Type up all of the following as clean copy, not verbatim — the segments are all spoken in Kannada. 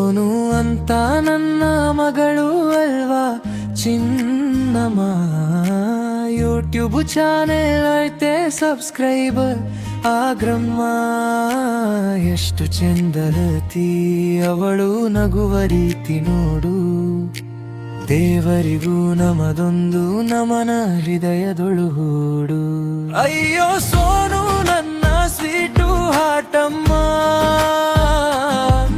ಸೋನು ಅಂತ ನನ್ನ ಮಗಳು ಅಲ್ವಾ ಚಿನ್ನಮ್ಮ. ಯೂಟ್ಯೂಬ್ ಚಾನೆಲ್ ಐತೆ ಸಬ್ಸ್ಕ್ರೈಬರ್ ಆಗ್ರಮ್ಮ. ಎಷ್ಟು ಚಂದರತಿ ಅವಳು ನಗುವ ರೀತಿ ನೋಡು. ದೇವರಿಗೂ ನಮದೊಂದು ನಮನ ಹೃದಯದೊಳು ಹೂಡು. ಅಯ್ಯೋ ಸೋನು ನನ್ನ ಸ್ವೀಟು ಹಾಟಮ್ಮ.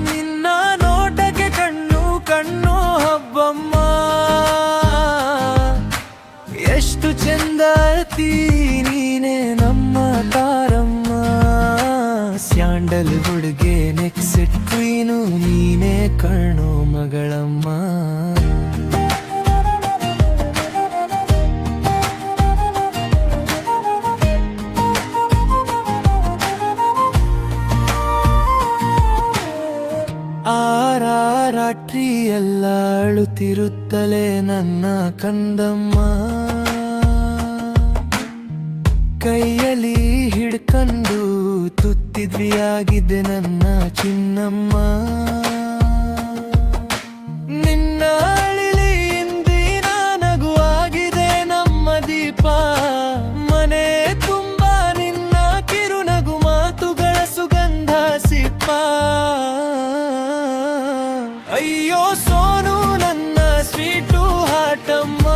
ನಿನ್ನ ನೋಟಕ್ಕೆ ಕಣ್ಣು ಕಣ್ಣು ಹಬ್ಬಮ್ಮ. ಎಷ್ಟು ಚಂದ ನೀನೇ ನಮ್ಮ ತಾರಮ್ಮ. ಸ್ಯಾಂಡಲ್ ಹುಡುಗೆ ನೆಕ್ಸ್ಟ್ ಕ್ವೀನು ನೀನೇ ಕಣ್ಣು ಮಗಳಮ್ಮ. ರಾತ್ರಿ ಎಲ್ಲ ಅಳುತ್ತಿರುತ್ತಲೇ ನನ್ನ ಕಂದಮ್ಮ. ಕೈಯಲ್ಲಿ ಹಿಡ್ಕೊಂಡು ತುತ್ತಿದ್ವಿ ಆಗಿದ್ದೆ ನನ್ನ ಚಿನ್ನಮ್ಮ. ನಿನ್ನ ಅಳಿಲಿ ಇಂದಿನ ನಗುವಾಗಿದೆ ನಮ್ಮ ದೀಪ. ಮನೆ ತುಂಬ ನಿನ್ನ ಕಿರುನಗು ಮಾತುಗಳ ಸುಗಂಧ ಸಿಪ್ಪ. ಅಯ್ಯೋ ಸೋನು ನನ್ನ ಸ್ವೀಟು ಹಾಟಮ್ಮ.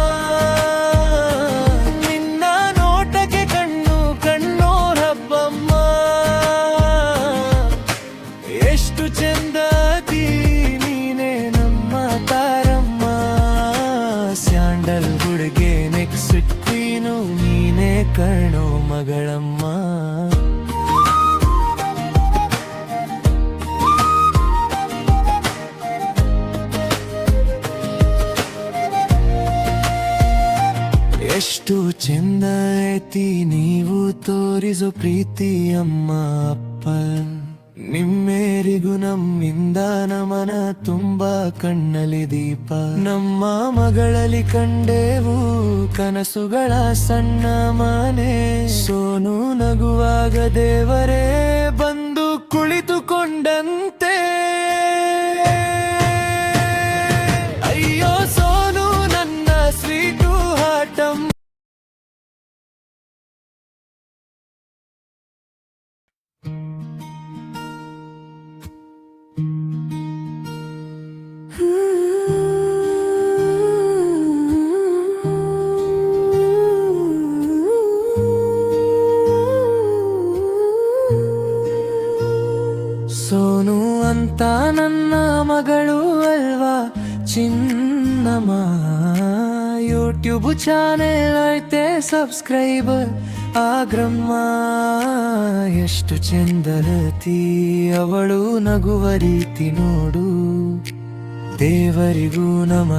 ನಿನ್ನ ನೋಟಕ್ಕೆ ಕಣ್ಣು ಕಣ್ಣೋರ್ ಹಬ್ಬಮ್ಮ. ಎಷ್ಟು ಚಂದ ನೀನೇ ನಮ್ಮ ತಾರಮ್ಮ. ಸ್ಯಾಂಡಲ್ ಹುಡುಗೆ ನೆಕ್ಸ್ಟ್ ಕ್ವೀನು ನೀನೇ ಕಣ್ಣೋ ಮಗಳಮ್ಮ. ಎಷ್ಟು ಚಂದ ಐತಿ ನೀವು ತೋರಿಸೋ ಪ್ರೀತಿ ಅಮ್ಮ ಅಪ್ಪ. ನಿಮ್ಮೇರಿಗೂ ನಮ್ಮಿಂದ ನಮನ ತುಂಬ ಕಣ್ಣಲ್ಲಿ ದೀಪ. ನಮ್ಮ ಮಗಳಲ್ಲಿ ಕಂಡೆವು ಕನಸುಗಳ ಸಣ್ಣ ಮನೆ. ಸೋನು ನಗುವಾಗ ದೇವರೇ ಬಂದು ಕುಳಿತುಕೊಂಡಂತೆ. ಅಯ್ಯೋ ಸೋನು ನನ್ನ ಸ್ವೀಟು ಹಾಟಮ್ಮ. ಸೋನು ಅಂತ ನನ್ನ ಮಗಳು ಅಲ್ವಾ ಚಿನ್ನಮ್ಮ. ಯೂಟ್ಯೂಬ್ ಚಾನೆಲ್ ಐತೆ ಸಬ್ಸ್ಕ್ರೈಬರ್ ಆಗ್ರಮ್ಮ. ಎಷ್ಟು ಚಂದರತಿ ಅವಳು ನಗುವ ರೀತಿ ನೋಡು. ದೇವರಿಗೂ ನಮ